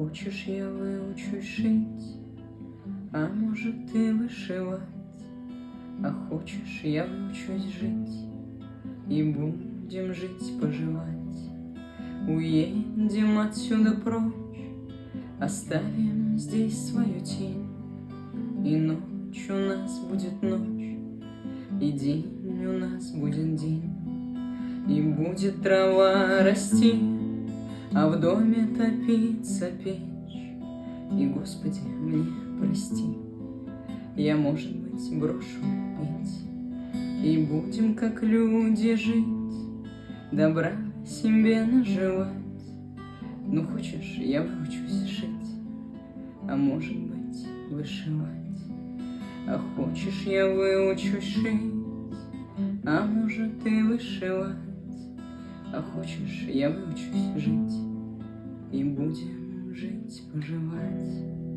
хочешь, я выучусь шить, а может ты вышивать, а хочешь, я выучусь жить, и будем жить-поживать. Уедем отсюда прочь, оставим здесь свою тень, и ночь у нас будет ночь, и день у нас будет день, и будет трава расти, а в доме топится печь. И, Господи, мне прости, я, может быть, брошу петь, и будем, как люди, жить, добра себе наживать. Ну, хочешь, я выучусь шить, а может быть, вышивать, а хочешь, я выучусь шить, а может и вышивать, а хочешь, я выучусь жить, и будем жить-поживать.